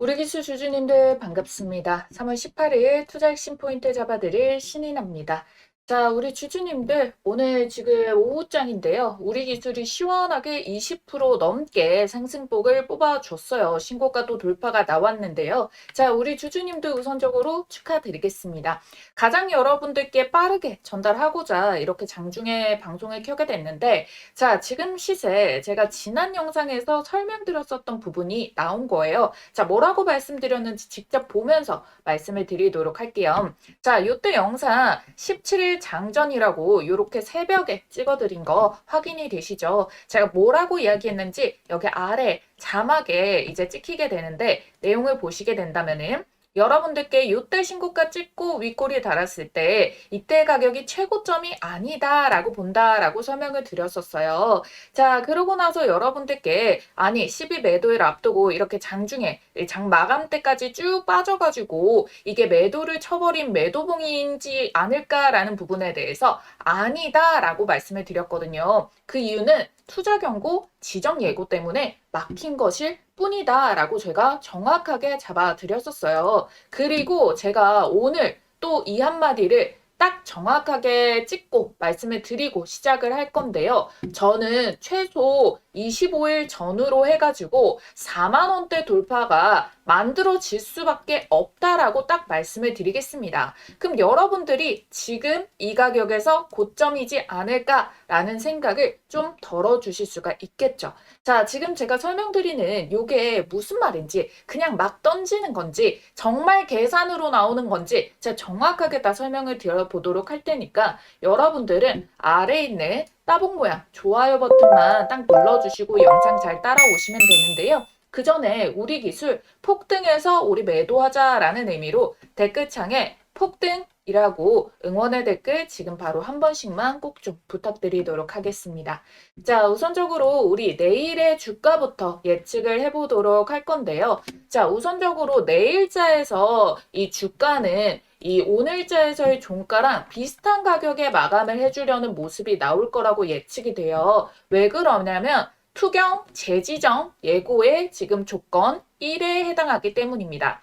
우리 기술 주주님들 반갑습니다. 3월 18일 투자 핵심 포인트 잡아드릴 신인합니다. 자, 우리 주주님들 오늘 지금 오후장인데요. 우리 기술이 시원하게 20% 넘게 상승폭을 뽑아줬어요. 신고가 또 돌파가 나왔는데요. 자, 우리 주주님들 우선적으로 축하드리겠습니다. 가장 여러분들께 빠르게 전달하고자 이렇게 장중에 방송을 켜게 됐는데, 자, 지금 시세 제가 지난 영상에서 설명드렸었던 부분이 나온 거예요. 자, 뭐라고 말씀드렸는지 직접 보면서 말씀을 드리도록 할게요. 자, 요때 영상 17일 장전이라고 요렇게 새벽에 찍어드린 거 확인이 되시죠? 제가 뭐라고 이야기했는지 여기 아래 자막에 이제 찍히게 되는데 내용을 보시게 된다면은 여러분들께 요때 신고가 찍고 윗꼬리 달았을 때 이때 가격이 최고점이 아니다라고 본다라고 설명을 드렸었어요. 자, 그러고 나서 여러분들께 아니 12 매도일 앞두고 이렇게 장중에 장 마감 때까지 쭉 빠져가지고 이게 매도를 쳐버린 매도봉인지 않을까라는 부분에 대해서 아니다라고 말씀을 드렸거든요. 그 이유는 투자 경고 지정 예고 때문에 막힌 것일 뿐이다라고 제가 정확하게 잡아드렸었어요. 그리고 제가 오늘 또 이 한마디를 딱 정확하게 찍고 말씀을 드리고 시작을 할 건데요. 저는 최소 25일 전후로 해가지고 4만 원대 돌파가 만들어질 수밖에 없다라고 딱 말씀을 드리겠습니다. 그럼 여러분들이 지금 이 가격에서 고점이지 않을까라는 생각을 좀 덜어주실 수가 있겠죠. 자, 지금 제가 설명드리는 이게 무슨 말인지 그냥 막 던지는 건지 정말 계산으로 나오는 건지 제가 정확하게 다 설명을 드려보도록 할 테니까 여러분들은 아래에 있는 따봉 모양 좋아요 버튼만 딱 눌러주시고 영상 잘 따라오시면 되는데요. 그 전에 우리 기술 폭등해서 우리 매도하자라는 의미로 댓글창에 폭등이라고 응원의 댓글 지금 바로 한 번씩만 꼭 좀 부탁드리도록 하겠습니다. 자, 우선적으로 우리 내일의 주가부터 예측을 해보도록 할 건데요. 자, 우선적으로 내일자에서 이 주가는 이 오늘자에서의 종가랑 비슷한 가격에 마감을 해주려는 모습이 나올 거라고 예측이 돼요. 왜 그러냐면 투경, 재지정, 예고의 지금 조건 1에 해당하기 때문입니다.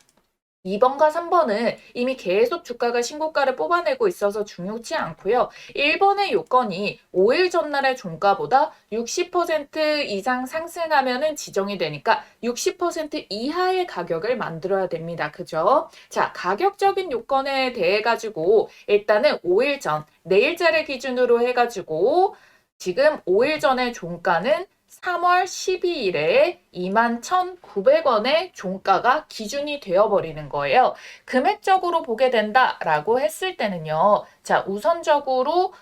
2번과 3번은 이미 계속 주가가 신고가를 뽑아내고 있어서 중요치 않고요. 1번의 요건이 5일 전날의 종가보다 60% 이상 상승하면은 지정이 되니까 60% 이하의 가격을 만들어야 됩니다. 그죠? 자, 가격적인 요건에 대해 가지고 일단은 5일 전, 내일자를 기준으로 해가지고 지금 5일 전의 종가는 3월 12일에 21,900원의 종가가 기준이 되어버리는 거예요. 금액적으로 보게 된다라고 했을 때는요. 자, 우선적으로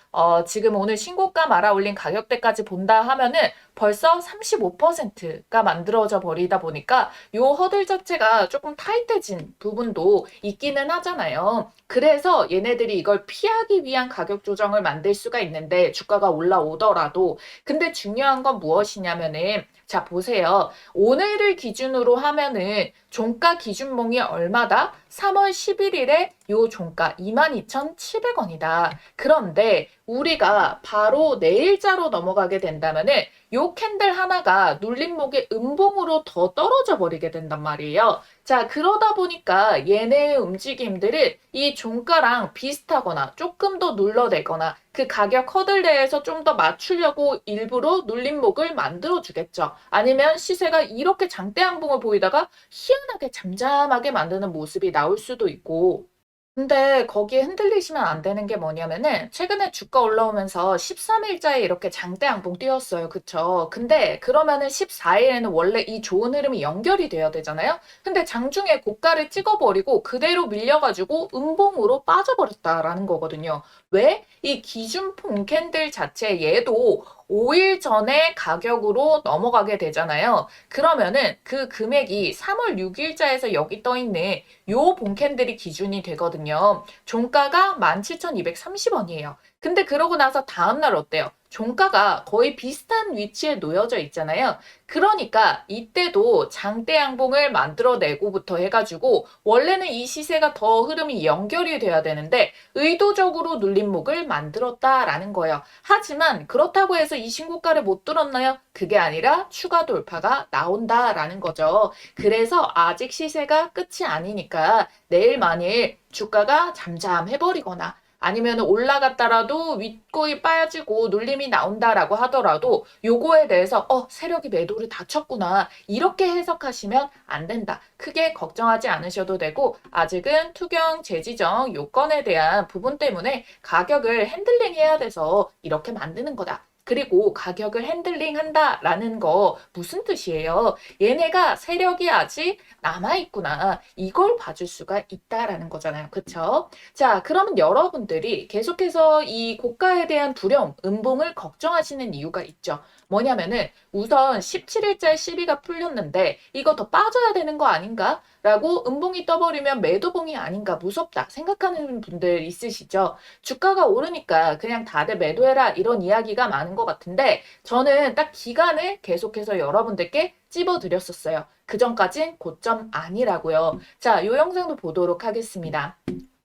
지금 오늘 신고가 말아 올린 가격대까지 본다 하면은 벌써 35%가 만들어져 버리다 보니까 요 허들 자체가 조금 타이트해진 부분도 있기는 하잖아요. 그래서 얘네들이 이걸 피하기 위한 가격 조정을 만들 수가 있는데 주가가 올라오더라도 근데 중요한 건 무엇이냐면은 자 보세요. 오늘을 기준으로 하면은 종가 기준봉이 얼마다? 3월 11일에 요 종가 22,700원이다. 그런데 우리가 바로 내일자로 넘어가게 된다면은 요 캔들 하나가 눌림목의 음봉으로 더 떨어져 버리게 된단 말이에요. 자, 그러다 보니까 얘네의 움직임들은 이 종가랑 비슷하거나 조금 더 눌러내거나 그 가격 허들 내에서 좀 더 맞추려고 일부러 눌림목을 만들어 주겠죠. 아니면 시세가 이렇게 장대 양봉을 보이다가 희한하게 잠잠하게 만드는 모습이 나올 수도 있고 근데 거기에 흔들리시면 안 되는 게 뭐냐면은 최근에 주가 올라오면서 13일자에 이렇게 장대 양봉 띄웠어요. 그쵸? 근데 그러면은 14일에는 원래 이 좋은 흐름이 연결이 돼야 되잖아요? 근데 장중에 고가를 찍어버리고 그대로 밀려가지고 음봉으로 빠져버렸다라는 거거든요. 왜? 이 기준봉 캔들 자체 얘도 5일 전에 가격으로 넘어가게 되잖아요. 그러면은 그 금액이 3월 6일자에서 여기 떠 있는 요 본캔들이 기준이 되거든요. 종가가 17,230원이에요. 근데 그러고 나서 다음날 어때요? 종가가 거의 비슷한 위치에 놓여져 있잖아요. 그러니까 이때도 장대 양봉을 만들어내고부터 해가지고 원래는 이 시세가 더 흐름이 연결이 돼야 되는데 의도적으로 눌림목을 만들었다라는 거예요. 하지만 그렇다고 해서 이 신고가를 못 뚫었나요? 그게 아니라 추가 돌파가 나온다라는 거죠. 그래서 아직 시세가 끝이 아니니까 내일 만일 주가가 잠잠해버리거나 아니면 올라갔다라도 윗꼬이 빠지고 눌림이 나온다라고 하더라도 요거에 대해서 세력이 매도를 다 쳤구나 이렇게 해석하시면 안 된다. 크게 걱정하지 않으셔도 되고 아직은 투경 재지정 요건에 대한 부분 때문에 가격을 핸들링 해야 돼서 이렇게 만드는 거다. 그리고 가격을 핸들링 한다라는 거 무슨 뜻이에요? 얘네가 세력이 아직 남아있구나. 이걸 봐줄 수가 있다라는 거잖아요. 그쵸? 자, 그러면 여러분들이 계속해서 이 고가에 대한 두려움, 음봉을 걱정하시는 이유가 있죠. 뭐냐면은 우선 17일자에 시비가 풀렸는데 이거 더 빠져야 되는 거 아닌가? 라고 음봉이 떠버리면 매도봉이 아닌가 무섭다 생각하는 분들 있으시죠? 주가가 오르니까 그냥 다들 매도해라 이런 이야기가 많은 것 같은데 저는 딱 기간을 계속해서 여러분들께 찝어드렸었어요. 그 전까진 고점 아니라고요. 자, 이 영상도 보도록 하겠습니다.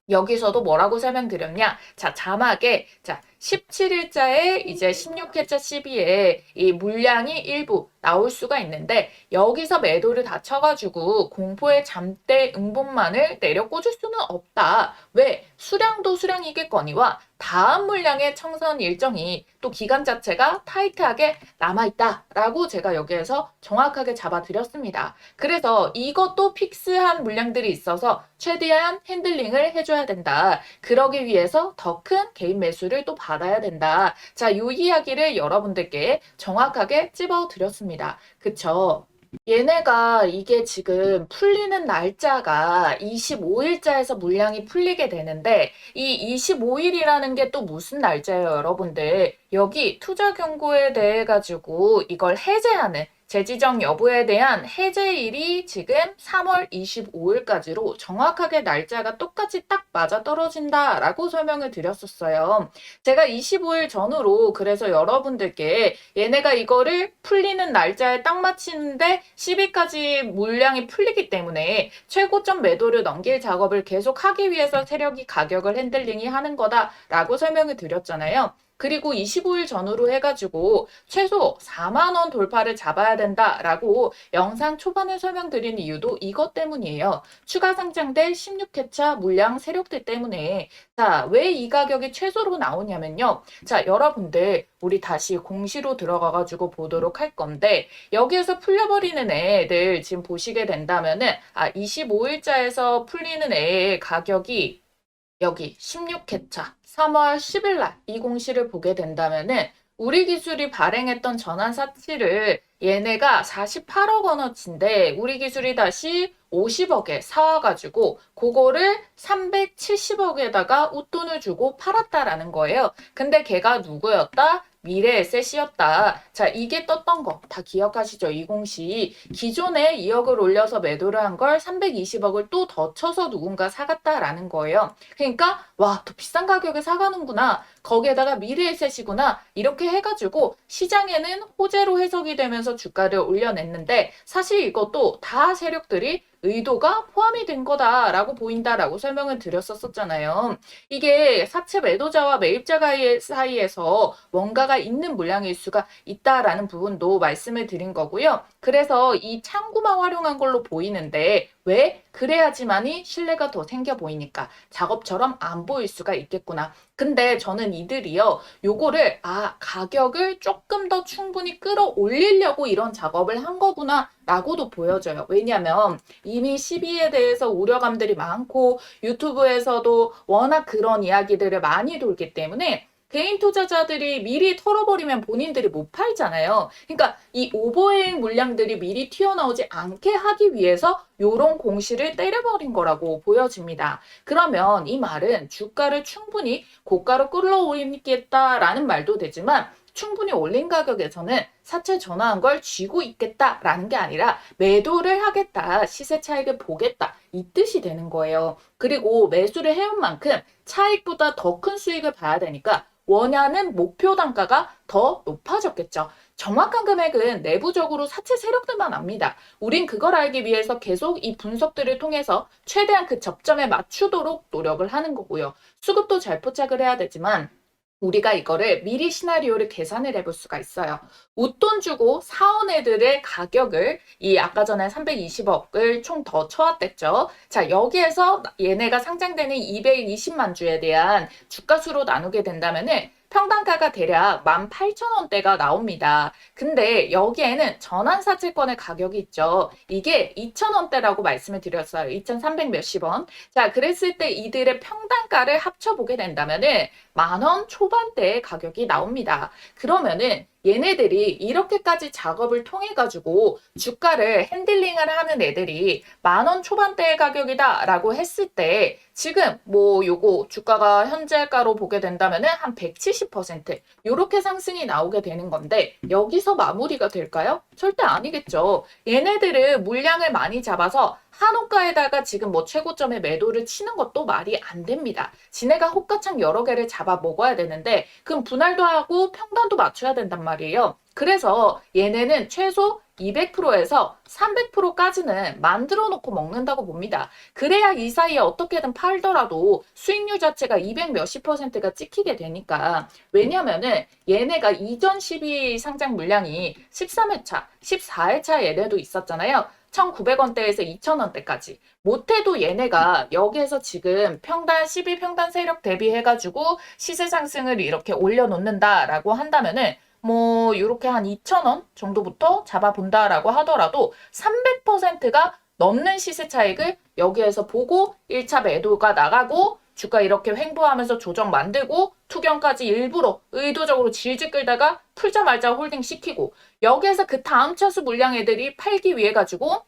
여기서도 뭐라고 설명드렸냐? 자, 자막에, 자, 17일자에 이제 16회차 시비에 이 물량이 일부 나올 수가 있는데, 여기서 매도를 다 쳐가지고 공포의 잠대 응봉만을 내려 꽂을 수는 없다. 왜? 수량도 수량이겠거니와 다음 물량의 청선 일정이 또 기간 자체가 타이트하게 남아있다라고 제가 여기에서 정확하게 잡아드렸습니다. 그래서 이것도 픽스한 물량들이 있어서 최대한 핸들링을 해줘야 된다. 그러기 위해서 더 큰 개인 매수를 또 받아야 된다. 자, 이 이야기를 여러분들께 정확하게 찝어드렸습니다. 그쵸? 얘네가 이게 지금 풀리는 날짜가 25일자에서 물량이 풀리게 되는데 이 25일이라는 게 또 무슨 날짜예요, 여러분들? 여기 투자 경고에 대해 가지고 이걸 해제하는 재지정 여부에 대한 해제일이 지금 3월 25일까지로 정확하게 날짜가 똑같이 딱 맞아떨어진다라고 설명을 드렸었어요. 제가 25일 전후로 그래서 여러분들께 얘네가 이거를 풀리는 날짜에 딱 맞추는데 10일까지 물량이 풀리기 때문에 최고점 매도를 넘길 작업을 계속 하기 위해서 세력이 가격을 핸들링이 하는 거다라고 설명을 드렸잖아요. 그리고 25일 전후로 해가지고 최소 4만 원 돌파를 잡아야 된다라고 영상 초반에 설명드린 이유도 이것 때문이에요. 추가 상장될 16회차 물량 세력들 때문에 자, 왜 이 가격이 최소로 나오냐면요. 자, 여러분들 우리 다시 공시로 들어가가지고 보도록 할 건데 여기에서 풀려버리는 애들 지금 보시게 된다면은 25일자에서 풀리는 애의 가격이 여기 16회차 3월 10일 날 이 공시를 보게 된다면은 우리 기술이 발행했던 전환 사치를 얘네가 48억 원어치인데 우리 기술이 다시 50억에 사와가지고 그거를 370억에다가 웃돈을 주고 팔았다라는 거예요. 근데 걔가 누구였다? 미래에셋이었다. 자, 이게 떴던 거 다 기억하시죠? 이 공시. 기존에 2억을 올려서 매도를 한 걸 320억을 또 더 쳐서 누군가 사갔다라는 거예요. 그러니까 와, 더 비싼 가격에 사가는구나. 거기에다가 미래에셋이구나. 이렇게 해가지고 시장에는 호재로 해석이 되면서 주가를 올려냈는데 사실 이것도 다 세력들이 의도가 포함이 된 거다라고 보인다라고 설명을 드렸었잖아요. 이게 사채 매도자와 매입자 사이에서 뭔가가 있는 물량일 수가 있다라는 부분도 말씀을 드린 거고요. 그래서 이 창구만 활용한 걸로 보이는데 왜? 그래야지만이 신뢰가 더 생겨 보이니까 작업처럼 안 보일 수가 있겠구나. 근데 저는 이들이요, 요거를 가격을 조금 더 충분히 끌어올리려고 이런 작업을 한 거구나 라고도 보여져요. 왜냐면 이미 시비에 대해서 우려감들이 많고 유튜브에서도 워낙 그런 이야기들을 많이 돌기 때문에 개인 투자자들이 미리 털어버리면 본인들이 못 팔잖아요. 그러니까 이 오버행 물량들이 미리 튀어나오지 않게 하기 위해서 요런 공시를 때려버린 거라고 보여집니다. 그러면 이 말은 주가를 충분히 고가로 끌어올리겠다라는 말도 되지만 충분히 올린 가격에서는 사채 전환한 걸 쥐고 있겠다라는 게 아니라 매도를 하겠다, 시세 차익을 보겠다 이 뜻이 되는 거예요. 그리고 매수를 해온 만큼 차익보다 더 큰 수익을 봐야 되니까 원하는 목표 단가가 더 높아졌겠죠. 정확한 금액은 내부적으로 사채 세력들만 압니다. 우린 그걸 알기 위해서 계속 이 분석들을 통해서 최대한 그 접점에 맞추도록 노력을 하는 거고요. 수급도 잘 포착을 해야 되지만 우리가 이거를 미리 시나리오를 계산을 해볼 수가 있어요. 웃돈 주고 사온 애들의 가격을 이 아까 전에 320억을 총 더 쳐왔댔죠. 자, 여기에서 얘네가 상장되는 220만 주에 대한 주가수로 나누게 된다면은 평단가가 대략 18,000원대가 나옵니다. 근데 여기에는 전환사채권의 가격이 있죠. 이게 2,000원대라고 말씀을 드렸어요. 2,300 몇십 원. 자, 그랬을 때 이들의 평단가를 합쳐보게 된다면은 10,000원 초반대의 가격이 나옵니다. 그러면은 얘네들이 이렇게까지 작업을 통해 가지고 주가를 핸들링을 하는 애들이 10,000원 초반대의 가격이다 라고 했을 때 지금 뭐 요거 주가가 현재가로 보게 된다면은 한 170% 요렇게 상승이 나오게 되는 건데 여기서 마무리가 될까요? 절대 아니겠죠. 얘네들은 물량을 많이 잡아서 한호가에다가 지금 뭐 최고점에 매도를 치는 것도 말이 안 됩니다. 지네가 호가창 여러 개를 잡아 먹어야 되는데 그럼 분할도 하고 평단도 맞춰야 된단 말이에요. 그래서 얘네는 최소 200%에서 300%까지는 만들어 놓고 먹는다고 봅니다. 그래야 이 사이에 어떻게든 팔더라도 수익률 자체가 200 몇십 %가 찍히게 되니까. 왜냐면은 얘네가 이전 12 상장 물량이 13회차, 14회차 얘네도 있었잖아요. 1,900원대에서 2,000원대까지. 못해도 얘네가 여기에서 지금 평단 12평단 세력 대비해가지고 시세 상승을 이렇게 올려놓는다라고 한다면은 뭐 이렇게 한 2,000원 정도부터 잡아본다라고 하더라도 300%가 넘는 시세 차익을 여기에서 보고 1차 매도가 나가고 주가 이렇게 횡보하면서 조정 만들고 투견까지 일부러 의도적으로 질질 끌다가 풀자 말자 홀딩 시키고 여기에서 그 다음 차수 물량 애들이 팔기 위해 가지고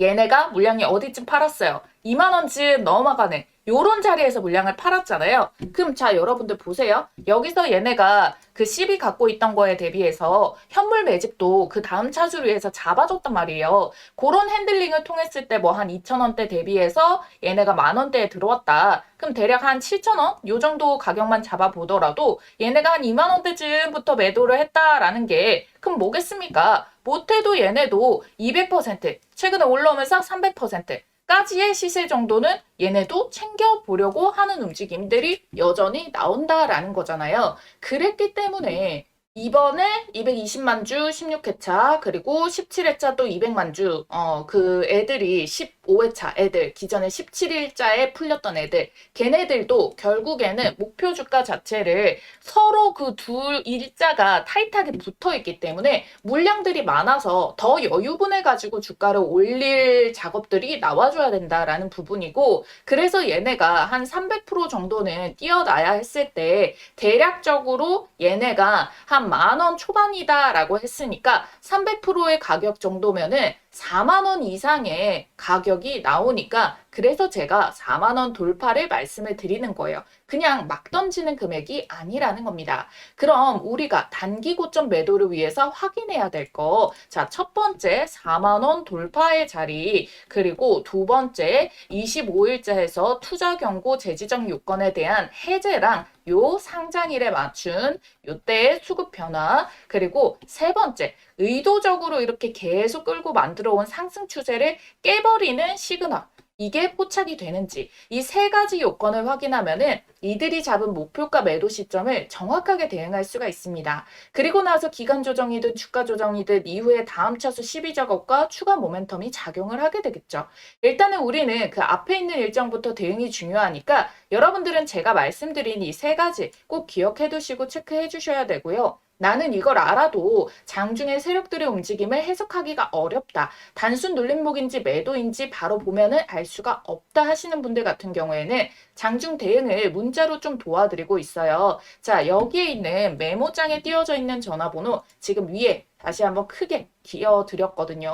얘네가 물량이 어디쯤 팔았어요. 2만 원쯤 넘어가네. 요런 자리에서 물량을 팔았잖아요. 그럼 자 여러분들 보세요. 여기서 얘네가 그 10이 갖고 있던 거에 대비해서 현물 매집도 그 다음 차주를 위해서 잡아줬단 말이에요. 그런 핸들링을 통했을 때 뭐 한 2,000원대 대비해서 얘네가 10,000원대에 들어왔다. 그럼 대략 한 7,000원? 요 정도 가격만 잡아보더라도 얘네가 한 2만 원대쯤부터 매도를 했다라는 게 그럼 뭐겠습니까? 못해도 얘네도 200% 최근에 올라오면서 300% 까지의 시세 정도는 얘네도 챙겨보려고 하는 움직임들이 여전히 나온다라는 거잖아요. 그랬기 때문에 이번에 220만 주 16회차 그리고 17회차 또 200만 주 그 애들이 15회차 애들 기존에 17일자에 풀렸던 애들 걔네들도 결국에는 목표 주가 자체를 서로 그 둘 일자가 타이트하게 붙어 있기 때문에 물량들이 많아서 더 여유분해 가지고 주가를 올릴 작업들이 나와줘야 된다라는 부분이고 그래서 얘네가 한 300% 정도는 뛰어나야 했을 때 대략적으로 얘네가 한 10,000원 초반이다라고 했으니까 300%의 가격 정도면은 4만 원 이상의 가격이 나오니까 그래서 제가 4만 원 돌파를 말씀을 드리는 거예요. 그냥 막 던지는 금액이 아니라는 겁니다. 그럼 우리가 단기 고점 매도를 위해서 확인해야 될 거. 자, 첫 번째 4만 원 돌파의 자리, 그리고 두 번째 25일자에서 투자 경고 재지정 요건에 대한 해제랑 요 상장일에 맞춘 요때의 수급 변화, 그리고 세 번째 의도적으로 이렇게 계속 끌고 만들어 온 상승 추세를 깨버리는 시그널. 이게 포착이 되는지 이 세 가지 요건을 확인하면은 이들이 잡은 목표가 매도 시점을 정확하게 대응할 수가 있습니다. 그리고 나서 기간 조정이든 주가 조정이든 이후에 다음 차수 12작업과 추가 모멘텀이 작용을 하게 되겠죠. 일단은 우리는 그 앞에 있는 일정부터 대응이 중요하니까 여러분들은 제가 말씀드린 이 세 가지 꼭 기억해 두시고 체크해 주셔야 되고요. 나는 이걸 알아도 장중의 세력들의 움직임을 해석하기가 어렵다. 단순 눌림목인지 매도인지 바로 보면은 알 수가 없다 하시는 분들 같은 경우에는 장중 대응을 문자로 좀 도와드리고 있어요. 자, 여기에 있는 메모장에 띄어져 있는 전화번호 지금 위에 다시 한번 크게 띄어드렸거든요.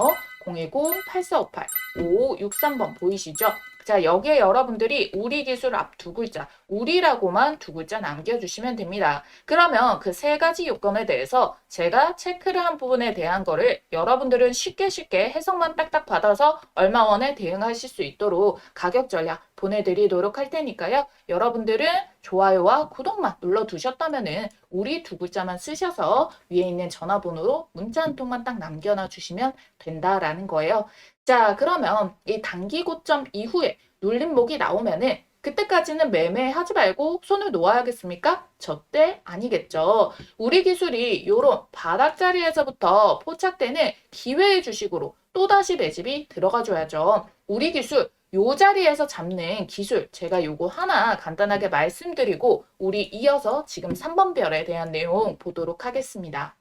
010-8458-5563번 보이시죠? 자, 여기에 여러분들이 우리 기술 앞 두 글자, 우리라고만 두 글자 남겨주시면 됩니다. 그러면 그 세 가지 요건에 대해서 제가 체크를 한 부분에 대한 거를 여러분들은 쉽게 해석만 딱딱 받아서 얼마 원에 대응하실 수 있도록 가격 전략 보내드리도록 할 테니까요. 여러분들은 좋아요와 구독만 눌러두셨다면은 우리 두 글자만 쓰셔서 위에 있는 전화번호로 문자 한 통만 딱 남겨놔 주시면 된다라는 거예요. 자, 그러면 이 단기 고점 이후에 눌림목이 나오면은 그때까지는 매매하지 말고 손을 놓아야겠습니까? 절대 아니겠죠. 우리 기술이 이런 바닥 자리에서부터 포착되는 기회의 주식으로 또다시 매집이 들어가줘야죠. 우리 기술 요 자리에서 잡는 기술 제가 요거 하나 간단하게 말씀드리고 우리 이어서 지금 3번 별에 대한 내용 보도록 하겠습니다.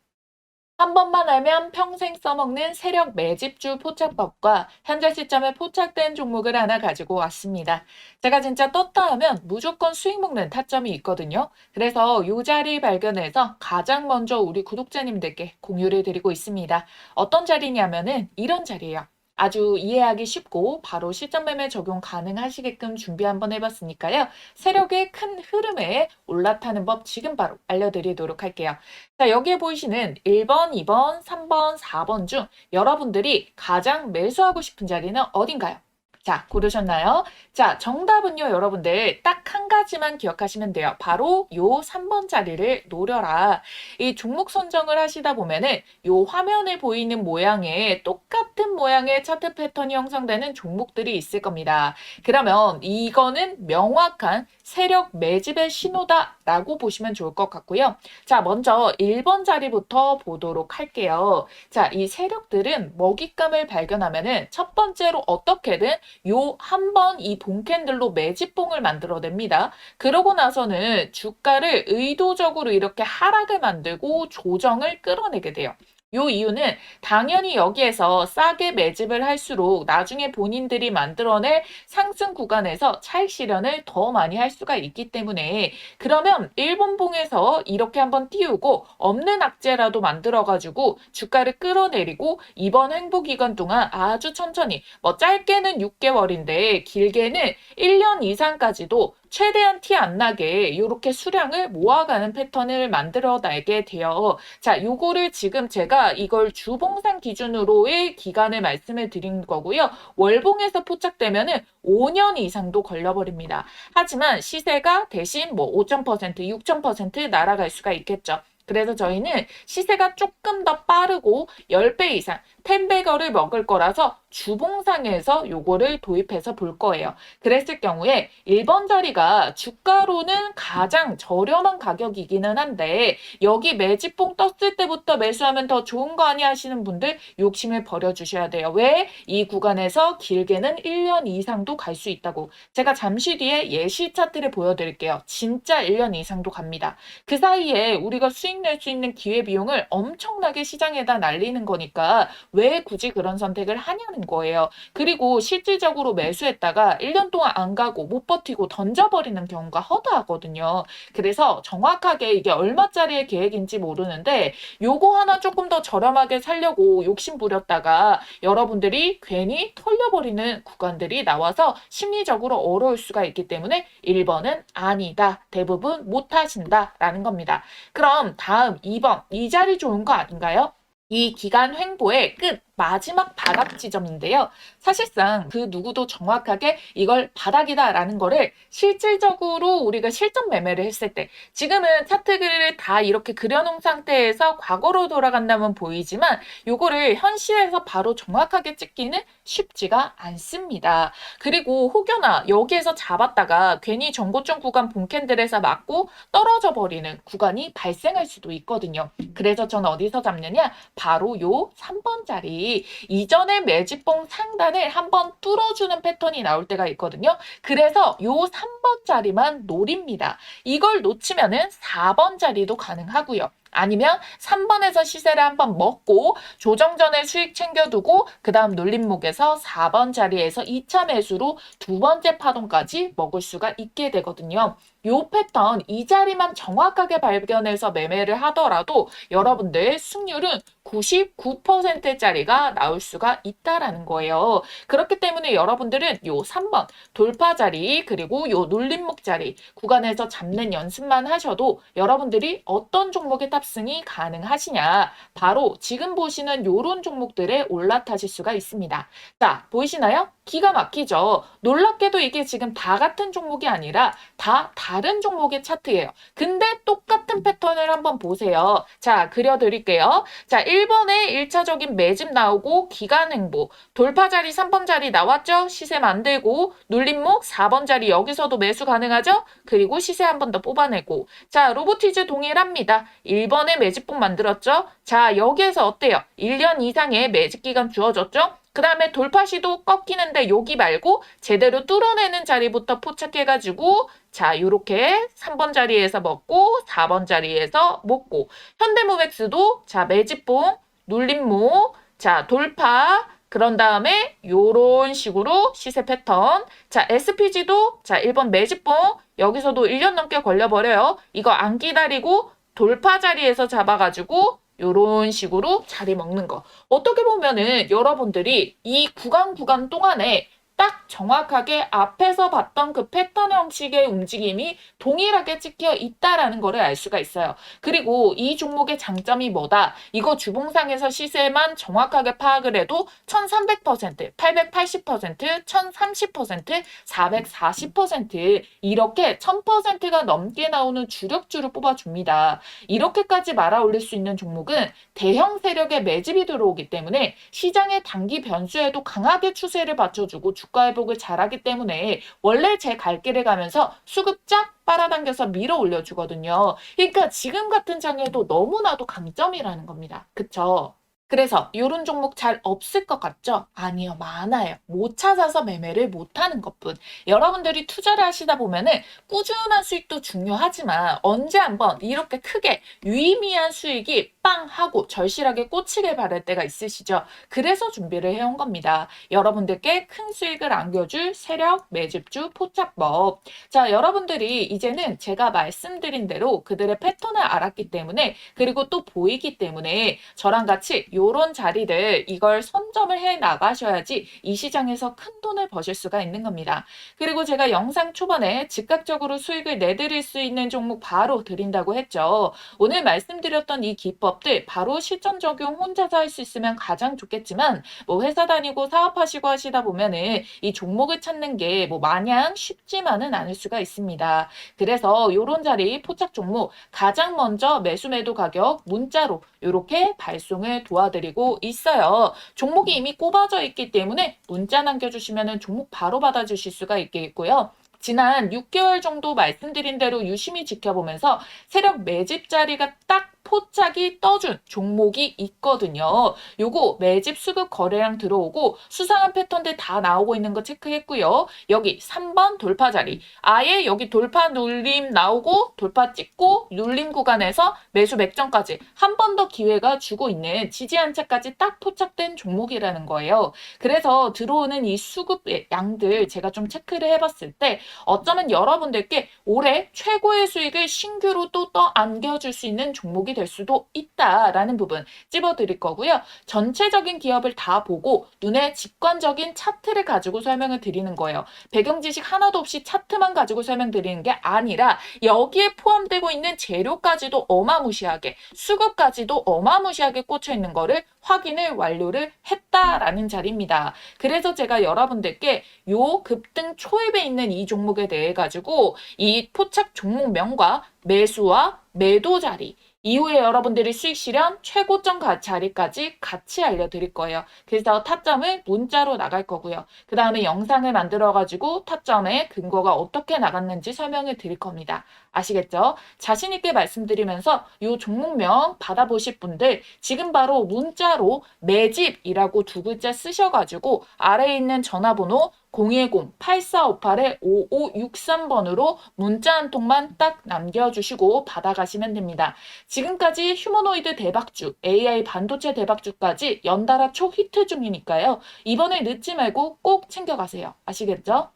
한 번만 알면 평생 써먹는 세력 매집주 포착법과 현재 시점에 포착된 종목을 하나 가지고 왔습니다. 제가 진짜 떴다 하면 무조건 수익 먹는 타점이 있거든요. 그래서 이 자리 발견해서 가장 먼저 우리 구독자님들께 공유를 드리고 있습니다. 어떤 자리냐면은 이런 자리예요. 아주 이해하기 쉽고 바로 시점 매매 적용 가능하시게끔 준비 한번 해봤으니까요. 세력의 큰 흐름에 올라타는 법 지금 바로 알려드리도록 할게요. 자, 여기에 보이시는 1번, 2번, 3번, 4번 중 여러분들이 가장 매수하고 싶은 자리는 어딘가요? 자, 고르셨나요? 자, 정답은요, 여러분들 딱 한 가지만 기억하시면 돼요. 바로 요 3번 자리를 노려라. 이 종목 선정을 하시다 보면은 요 화면에 보이는 모양의 똑같은 모양의 차트 패턴이 형성되는 종목들이 있을 겁니다. 그러면 이거는 명확한 세력 매집의 신호다라고 보시면 좋을 것 같고요. 자, 먼저 1번 자리부터 보도록 할게요. 자, 이 세력들은 먹잇감을 발견하면은 첫 번째로 어떻게든 요 한 번 이 봉캔들로 매집봉을 만들어냅니다. 그러고 나서는 주가를 의도적으로 이렇게 하락을 만들고 조정을 끌어내게 돼요. 요 이유는 당연히 여기에서 싸게 매집을 할수록 나중에 본인들이 만들어낼 상승 구간에서 차익 실현을 더 많이 할 수가 있기 때문에 그러면 일본봉에서 이렇게 한번 띄우고 없는 악재라도 만들어가지고 주가를 끌어내리고 이번 횡보 기간 동안 아주 천천히 뭐 짧게는 6개월인데 길게는 1년 이상까지도 최대한 티 안 나게 이렇게 수량을 모아가는 패턴을 만들어내게 돼요. 자, 요거를 지금 제가 이걸 주봉상 기준으로의 기간을 말씀을 드린 거고요. 월봉에서 포착되면은 5년 이상도 걸려버립니다. 하지만 시세가 대신 뭐 5,000%, 6,000% 날아갈 수가 있겠죠. 그래서 저희는 시세가 조금 더 빠르고 10배 이상 10배거를 먹을 거라서 주봉상에서 요거를 도입해서 볼 거예요. 그랬을 경우에 1번 자리가 주가로는 가장 저렴한 가격이기는 한데 여기 매집봉 떴을 때부터 매수하면 더 좋은 거 아니야 하시는 분들 욕심을 버려주셔야 돼요. 왜? 이 구간에서 길게는 1년 이상도 갈 수 있다고. 제가 잠시 뒤에 예시 차트를 보여드릴게요. 진짜 1년 이상도 갑니다. 그 사이에 우리가 수익 낼 수 있는 기회비용을 엄청나게 시장에다 날리는 거니까 왜 굳이 그런 선택을 하냐는 거예요. 그리고 실질적으로 매수했다가 1년 동안 안 가고 못 버티고 던져버리는 경우가 허다하거든요. 그래서 정확하게 이게 얼마짜리의 계획인지 모르는데 요거 하나 조금 더 저렴하게 살려고 욕심 부렸다가 여러분들이 괜히 털려버리는 구간들이 나와서 심리적으로 어려울 수가 있기 때문에 1번은 아니다. 대부분 못하신다 라는 겁니다. 그럼 다음 2번 이 자리 좋은 거 아닌가요? 이 기간 횡보의 끝 마지막 바닥 지점인데요. 사실상 그 누구도 정확하게 이걸 바닥이다라는 거를 실질적으로 우리가 실전 매매를 했을 때 지금은 차트를 다 이렇게 그려놓은 상태에서 과거로 돌아간다면 보이지만 요거를 현실에서 바로 정확하게 찍기는 쉽지가 않습니다. 그리고 혹여나 여기에서 잡았다가 괜히 전고점 구간 본캔들에서 맞고 떨어져 버리는 구간이 발생할 수도 있거든요. 그래서 전 어디서 잡느냐? 바로 요 3번 자리 이전의 매집봉 상단을 한번 뚫어주는 패턴이 나올 때가 있거든요. 그래서 요 3번 자리만 노립니다. 이걸 놓치면은 4번 자리도 가능하고요. 아니면 3번에서 시세를 한번 먹고 조정 전에 수익 챙겨두고 그 다음 눌림목에서 4번 자리에서 2차 매수로 두 번째 파동까지 먹을 수가 있게 되거든요. 요 패턴 이 자리만 정확하게 발견해서 매매를 하더라도 여러분들의 승률은 99%짜리가 나올 수가 있다라는 거예요. 그렇기 때문에 여러분들은 요 3번 돌파 자리 그리고 요 눌림목 자리 구간에서 잡는 연습만 하셔도 여러분들이 어떤 종목에 반값승이 가능하시냐? 바로 지금 보시는 요런 종목들에 올라타실 수가 있습니다. 자, 보이시나요? 기가 막히죠. 놀랍게도 이게 지금 다 같은 종목이 아니라 다 다른 종목의 차트예요. 근데 똑같은 패턴을 한번 보세요. 자, 그려드릴게요. 자, 1번에 1차적인 매집 나오고 기간행보, 돌파 자리 3번 자리 나왔죠? 시세 만들고 눌림목 4번 자리 여기서도 매수 가능하죠? 그리고 시세 한 번 더 뽑아내고 자, 로보티즈 동일합니다. 1번에 매집봉 만들었죠? 자, 여기에서 어때요? 1년 이상의 매집 기간 주어졌죠? 그 다음에 돌파 시도 꺾이는데 여기 말고 제대로 뚫어내는 자리부터 포착해가지고 자, 요렇게 3번 자리에서 먹고 4번 자리에서 먹고 현대모맥스도 자, 매집봉, 눌림목, 자, 돌파 그런 다음에 요런 식으로 시세 패턴 자, SPG도 자, 1번 매집봉 여기서도 1년 넘게 걸려버려요. 이거 안 기다리고 돌파 자리에서 잡아가지고 요런 식으로 자리 먹는 거. 어떻게 보면은 여러분들이 이 구간 동안에 딱 정확하게 앞에서 봤던 그 패턴 형식의 움직임이 동일하게 찍혀 있다라는 거를 알 수가 있어요. 그리고 이 종목의 장점이 뭐다? 이거 주봉상에서 시세만 정확하게 파악을 해도 1300%, 880%, 1030%, 440% 이렇게 1000%가 넘게 나오는 주력주를 뽑아줍니다. 이렇게까지 말아 올릴 수 있는 종목은 대형 세력의 매집이 들어오기 때문에 시장의 단기 변수에도 강하게 추세를 받쳐주고 주가 회복을 잘하기 때문에 원래 제 갈 길을 가면서 수급 쫙 빨아당겨서 밀어 올려주거든요. 그러니까 지금 같은 장에도 너무나도 강점이라는 겁니다. 그쵸? 그래서 이런 종목 잘 없을 것 같죠? 아니요, 많아요. 못 찾아서 매매를 못하는 것뿐. 여러분들이 투자를 하시다 보면은 꾸준한 수익도 중요하지만 언제 한번 이렇게 크게 유의미한 수익이 빵 하고 절실하게 꽂히길 바랄 때가 있으시죠? 그래서 준비를 해온 겁니다. 여러분들께 큰 수익을 안겨줄 세력, 매집주, 포착법. 자, 여러분들이 이제는 제가 말씀드린 대로 그들의 패턴을 알았기 때문에 그리고 또 보이기 때문에 저랑 같이 요런 자리들 이걸 선점을 해 나가셔야지 이 시장에서 큰 돈을 버실 수가 있는 겁니다. 그리고 제가 영상 초반에 즉각적으로 수익을 내드릴 수 있는 종목 바로 드린다고 했죠. 오늘 말씀드렸던 이 기법들 바로 실전 적용 혼자서 할 수 있으면 가장 좋겠지만 뭐 회사 다니고 사업하시고 하시다 보면은 이 종목을 찾는 게 뭐 마냥 쉽지만은 않을 수가 있습니다. 그래서 요런 자리 포착 종목 가장 먼저 매수 매도 가격 문자로 이렇게 발송을 도와드리고 있어요. 종목이 이미 꼽아져 있기 때문에 문자 남겨주시면 종목 바로 받아주실 수가 있겠고요. 지난 6개월 정도 말씀드린 대로 유심히 지켜보면서 세력 매집 자리가 딱 포착이 떠준 종목이 있거든요. 요거 매집 수급 거래량 들어오고 수상한 패턴들 다 나오고 있는 거 체크했고요. 여기 3번 돌파 자리. 아예 여기 돌파 눌림 나오고 돌파 찍고 눌림 구간에서 매수 맥점까지 한 번 더 기회가 주고 있는 지지 한차까지 딱 포착된 종목이라는 거예요. 그래서 들어오는 이 수급의 양들 제가 좀 체크를 해봤을 때 어쩌면 여러분들께 올해 최고의 수익을 신규로 또 안겨줄 수 있는 종목이 될 수도 있다라는 부분 찝어드릴 거고요. 전체적인 기업을 다 보고 눈에 직관적인 차트를 가지고 설명을 드리는 거예요. 배경 지식 하나도 없이 차트만 가지고 설명드리는 게 아니라 여기에 포함되고 있는 재료까지도 어마무시하게 수급까지도 어마무시하게 꽂혀 있는 거를 확인을 완료를 했다라는 자리입니다. 그래서 제가 여러분들께 요 급등 초입에 있는 이 종목에 대해 가지고 이 포착 종목명과 매수와 매도 자리 이후에 여러분들이 수익 실현 최고점 자리까지 같이 알려드릴 거예요. 그래서 타점을 문자로 나갈 거고요. 그 다음에 영상을 만들어가지고 타점의 근거가 어떻게 나갔는지 설명을 드릴 겁니다. 아시겠죠? 자신 있게 말씀드리면서 이 종목명 받아보실 분들 지금 바로 문자로 매집이라고 두 글자 쓰셔가지고 아래에 있는 전화번호 010-8458-5563번으로 문자 한 통만 딱 남겨주시고 받아가시면 됩니다. 지금까지 휴머노이드 대박주, AI 반도체 대박주까지 연달아 초히트 중이니까요. 이번에 늦지 말고 꼭 챙겨가세요. 아시겠죠?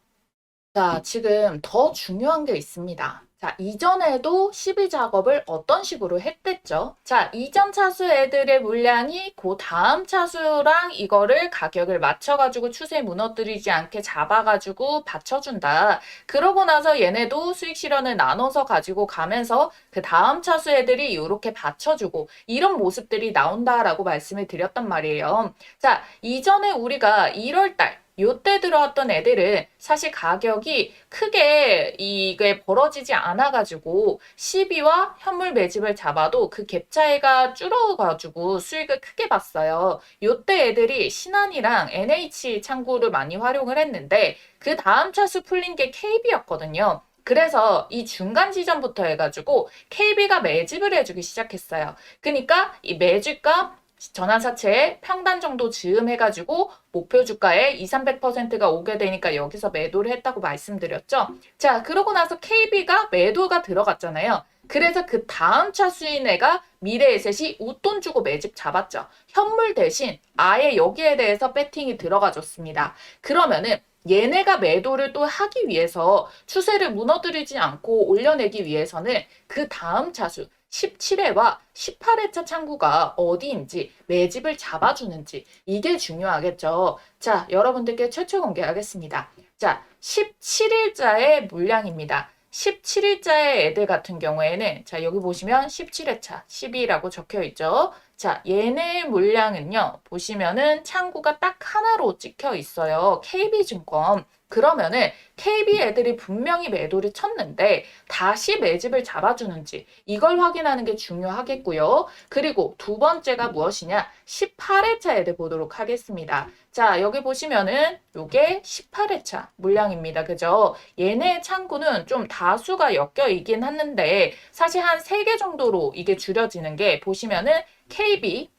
자, 지금 더 중요한 게 있습니다. 자, 이전에도 시비 작업을 어떤 식으로 했댔죠? 자, 이전 차수 애들의 물량이 그 다음 차수랑 이거를 가격을 맞춰가지고 추세 무너뜨리지 않게 잡아가지고 받쳐준다. 그러고 나서 얘네도 수익 실현을 나눠서 가지고 가면서 그 다음 차수 애들이 이렇게 받쳐주고 이런 모습들이 나온다라고 말씀을 드렸단 말이에요. 자, 이전에 우리가 1월달 요때 들어왔던 애들은 사실 가격이 크게 이게 벌어지지 않아가지고 시비와 현물 매집을 잡아도 그 갭 차이가 줄어가지고 수익을 크게 봤어요. 요때 애들이 신한이랑 NH 창구를 많이 활용을 했는데 그 다음 차수 풀린 게 KB였거든요. 그래서 이 중간 지점부터 해가지고 KB가 매집을 해주기 시작했어요. 그러니까 이 매집과 전환사채에 평단 정도 즈음해가지고 목표 주가에 2, 300%가 오게 되니까 여기서 매도를 했다고 말씀드렸죠. 자, 그러고 나서 KB가 매도가 들어갔잖아요. 그래서 그 다음 차수인 애가 미래에셋이 웃돈 주고 매집 잡았죠. 현물 대신 아예 여기에 대해서 배팅이 들어가줬습니다. 그러면은 얘네가 매도를 또 하기 위해서 추세를 무너뜨리지 않고 올려내기 위해서는 그 다음 차수 17회와 18회차 창구가 어디인지 매집을 잡아주는지 이게 중요하겠죠. 자, 여러분들께 최초 공개하겠습니다. 자, 17일자의 물량입니다. 17일자의 애들 같은 경우에는 자, 여기 보시면 17회차 12라고 적혀 있죠. 자, 얘네의 물량은요. 보시면은 창구가 딱 하나로 찍혀 있어요. KB증권. 그러면은 KB 애들이 분명히 매도를 쳤는데 다시 매집을 잡아주는지 이걸 확인하는 게 중요하겠고요. 그리고 두 번째가 무엇이냐? 18회차 애들 보도록 하겠습니다. 자, 여기 보시면은 요게 18회차 물량입니다. 그죠? 얘네 창구는 좀 다수가 엮여 있긴 했는데 사실 한 3개 정도로 이게 줄여지는 게 보시면은 KB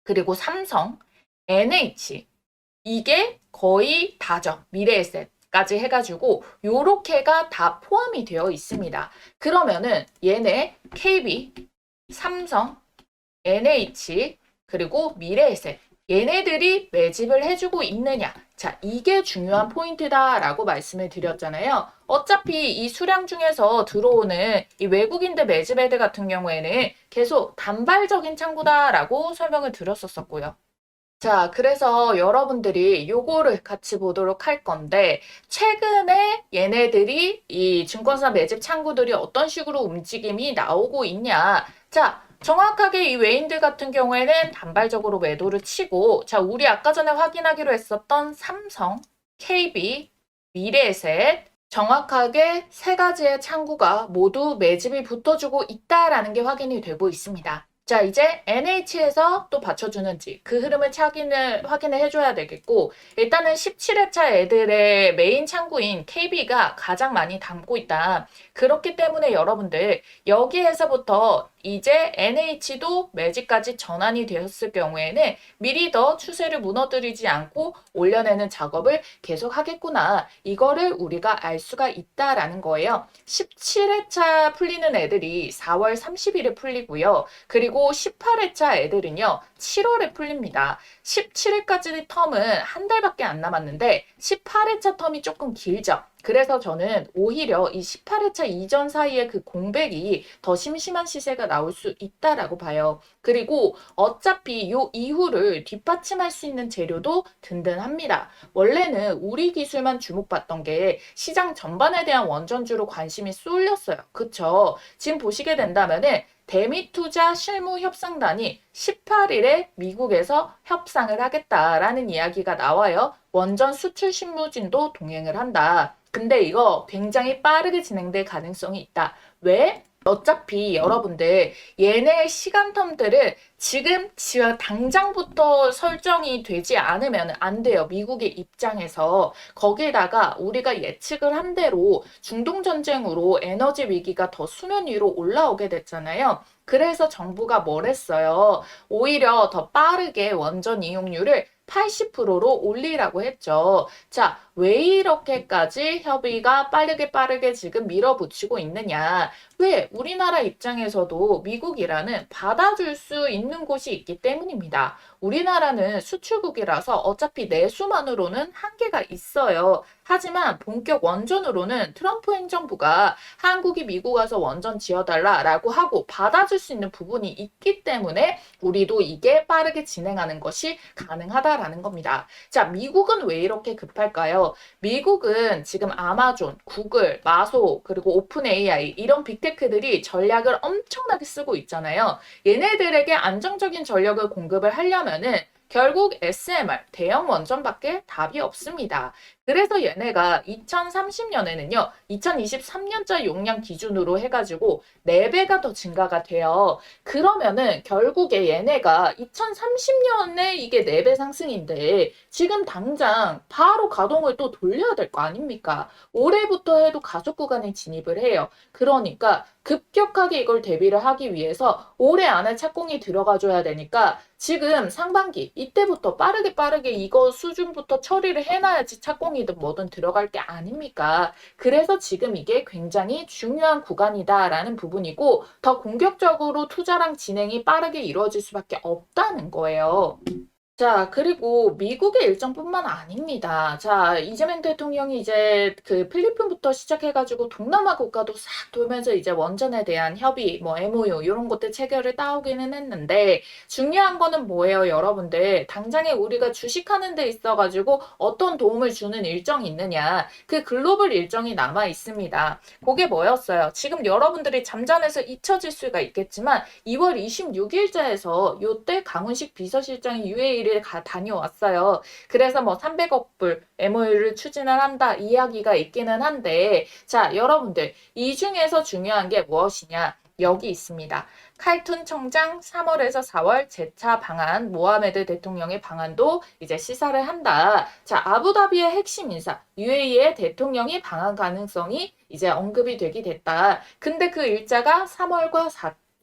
그리고 삼성, NH 이게 거의 다죠. 미래에셋까지 해가지고 요렇게가 다 포함이 되어 있습니다. 그러면은 얘네 KB, 삼성, NH 그리고 미래에셋 얘네들이 매집을 해주고 있느냐. 자, 이게 중요한 포인트다라고 말씀을 드렸잖아요. 어차피 이 수량 중에서 들어오는 이 외국인들 매집 애들 같은 경우에는 계속 단발적인 창구다라고 설명을 드렸었고요. 자, 그래서 여러분들이 요거를 같이 보도록 할 건데, 최근에 얘네들이 이 증권사 매집 창구들이 어떤 식으로 움직임이 나오고 있냐. 자, 정확하게 이 외인들 같은 경우에는 단발적으로 매도를 치고, 자, 우리 아까 전에 확인하기로 했었던 삼성, KB, 미래에셋, 정확하게 세 가지의 창구가 모두 매집이 붙어주고 있다라는 게 확인이 되고 있습니다. 자, 이제 NH에서 또 받쳐주는지 그 흐름을 확인을 해줘야 되겠고, 일단은 17회차 애들의 메인 창구인 KB가 가장 많이 담고 있다. 그렇기 때문에 여러분들 여기에서부터 이제 NH도 매집까지 전환이 되었을 경우에는 미리 더 추세를 무너뜨리지 않고 올려내는 작업을 계속 하겠구나. 이거를 우리가 알 수가 있다라는 거예요. 17회차 풀리는 애들이 4월 30일에 풀리고요. 그리고 18회차 애들은요. 7월에 풀립니다. 17일까지 텀은 한 달밖에 안 남았는데 18회차 텀이 조금 길죠. 그래서 저는 오히려 이 18회차 이전 사이에 그 공백이 더 심심한 시세가 나올 수 있다라고 봐요. 그리고 어차피 요 이후를 뒷받침할 수 있는 재료도 든든합니다. 원래는 우리 기술만 주목받던 게 시장 전반에 대한 원전주로 관심이 쏠렸어요. 그쵸? 지금 보시게 된다면은 대미투자 실무협상단이 18일에 미국에서 협상을 하겠다라는 이야기가 나와요. 원전 수출 실무진도 동행을 한다. 근데 이거 굉장히 빠르게 진행될 가능성이 있다. 왜? 어차피 여러분들 얘네 시간텀들은 지금 당장부터 설정이 되지 않으면 안 돼요. 미국의 입장에서. 거기에다가 우리가 예측을 한 대로 중동전쟁으로 에너지 위기가 더 수면 위로 올라오게 됐잖아요. 그래서 정부가 뭘 했어요? 오히려 더 빠르게 원전 이용률을 80%로 올리라고 했죠. 자, 왜 이렇게까지 협의가 빠르게 지금 밀어붙이고 있느냐? 왜? 우리나라 입장에서도 미국이라는 받아줄 수 있는 곳이 있기 때문입니다. 우리나라는 수출국이라서 어차피 내수만으로는 한계가 있어요. 하지만 본격 원전으로는 트럼프 행정부가 한국이 미국 와서 원전 지어달라라고 하고 받아줄 수 있는 부분이 있기 때문에 우리도 이게 빠르게 진행하는 것이 가능하다라는 겁니다. 자, 미국은 왜 이렇게 급할까요? 미국은 지금 아마존, 구글, 마소, 그리고 오픈 AI 이런 빅테크들이 전략을 엄청나게 쓰고 있잖아요. 얘네들에게 안정적인 전력을 공급을 하려면은 결국 SMR, 대형 원전밖에 답이 없습니다. 그래서 얘네가 2030년에는요, 2023년자 용량 기준으로 해가지고 4배가 더 증가가 돼요. 그러면은 결국에 얘네가 2030년에 이게 4배 상승인데 지금 당장 바로 가동을 또 돌려야 될 거 아닙니까? 올해부터 해도 가속 구간에 진입을 해요. 그러니까 급격하게 이걸 대비를 하기 위해서 올해 안에 착공이 들어가줘야 되니까 지금 상반기 이때부터 빠르게 이거 수준부터 처리를 해놔야지 착공이든 뭐든 들어갈 게 아닙니까? 그래서 지금 이게 굉장히 중요한 구간이다라는 부분이고 더 공격적으로 투자랑 진행이 빠르게 이루어질 수밖에 없다는 거예요. 자, 그리고 미국의 일정뿐만 아닙니다. 자, 이재명 대통령이 이제 그 필리핀부터 시작해가지고 동남아 국가도 싹 돌면서 이제 원전에 대한 협의, 뭐 MOU 이런 것들 체결을 따오기는 했는데 중요한 거는 뭐예요, 여러분들? 당장에 우리가 주식하는 데 있어가지고 어떤 도움을 주는 일정이 있느냐? 그 글로벌 일정이 남아 있습니다. 그게 뭐였어요? 지금 여러분들이 잠잠해서 잊혀질 수가 있겠지만 2월 26일자에서 요때 강훈식 비서실장이 UAE를 다녀왔어요. 그래서 뭐 300억 불 MOU를 추진을 한다 이야기가 있기는 한데 자, 여러분들 이 중에서 중요한 게 무엇이냐? 여기 있습니다. 칼툰 청장 3월에서 4월 재차 방한 모하메드 대통령의 방한도 이제 시사를 한다. 자, 아부다비의 핵심 인사 UAE의 대통령이 방한 가능성이 이제 언급이 되게 됐다. 근데 그 일자가 3월과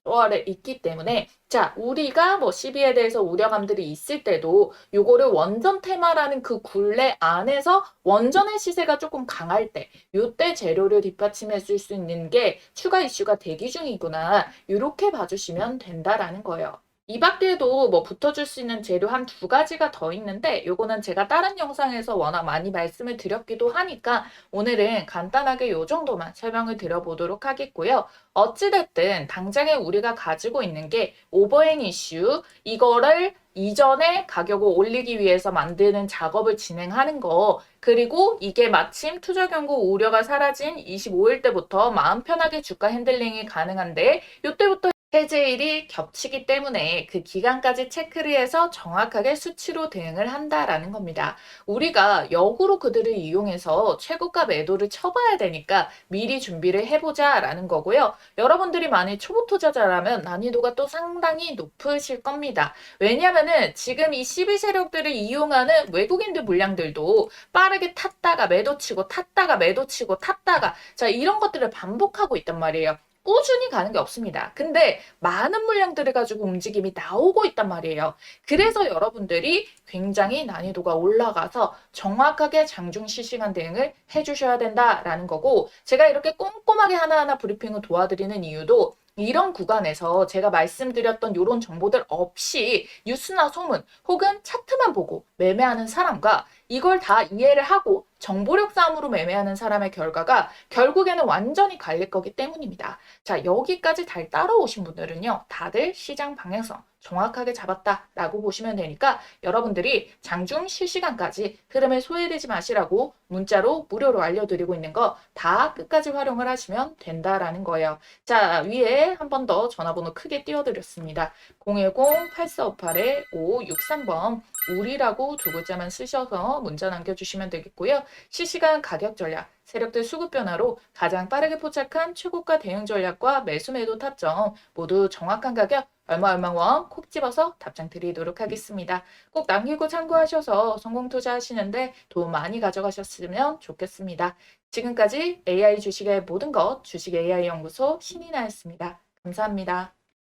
4월에 있기 때문에 자, 우리가 뭐 시비에 대해서 우려감들이 있을 때도 요거를 원전 테마라는 그 굴레 안에서 원전의 시세가 조금 강할 때 요때 재료를 뒷받침해 줄 수 있는 게 추가 이슈가 대기 중이구나. 요렇게 봐주시면 된다라는 거예요. 이 밖에도 뭐 붙어줄 수 있는 재료 한 2가지가 더 있는데 요거는 제가 다른 영상에서 워낙 많이 말씀을 드렸기도 하니까 오늘은 간단하게 요 정도만 설명을 드려보도록 하겠고요. 어찌됐든 당장에 우리가 가지고 있는 게 오버행 이슈 이거를 이전에 가격을 올리기 위해서 만드는 작업을 진행하는 거 그리고 이게 마침 투자 경고 우려가 사라진 25일 때부터 마음 편하게 주가 핸들링이 가능한데 이때부터 해제일이 겹치기 때문에 그 기간까지 체크를 해서 정확하게 수치로 대응을 한다라는 겁니다. 우리가 역으로 그들을 이용해서 최고가 매도를 쳐봐야 되니까 미리 준비를 해보자라는 거고요. 여러분들이 만약 초보 투자자라면 난이도가 또 상당히 높으실 겁니다. 왜냐면은 지금 이 12세력들을 이용하는 외국인들 물량들도 빠르게 탔다가 매도치고 탔다가 매도치고 탔다가 자 이런 것들을 반복하고 있단 말이에요. 꾸준히 가는 게 없습니다. 근데 많은 물량들을 가지고 움직임이 나오고 있단 말이에요. 그래서 여러분들이 굉장히 난이도가 올라가서 정확하게 장중 실시간 대응을 해주셔야 된다라는 거고 제가 이렇게 꼼꼼하게 하나하나 브리핑을 도와드리는 이유도 이런 구간에서 제가 말씀드렸던 이런 정보들 없이 뉴스나 소문 혹은 차트만 보고 매매하는 사람과 이걸 다 이해를 하고 정보력 싸움으로 매매하는 사람의 결과가 결국에는 완전히 갈릴 거기 때문입니다. 자, 여기까지 잘 따라오신 분들은요, 다들 시장 방향성 정확하게 잡았다라고 보시면 되니까 여러분들이 장중 실시간까지 흐름에 소외되지 마시라고 문자로 무료로 알려드리고 있는 거 다 끝까지 활용을 하시면 된다라는 거예요. 자, 위에 한 번 더 전화번호 크게 띄워드렸습니다. 010-8458-5563번 우리라고 2글자만 쓰셔서 문자 남겨주시면 되겠고요. 실시간 가격 전략, 세력들 수급 변화로 가장 빠르게 포착한 최고가 대응 전략과 매수 매도 타점 모두 정확한 가격 얼마 원 콕 집어서 답장 드리도록 하겠습니다. 꼭 남기고 참고하셔서 성공 투자하시는데 도움 많이 가져가셨으면 좋겠습니다. 지금까지 AI 주식의 모든 것 주식 AI 연구소 신이나였습니다. 감사합니다.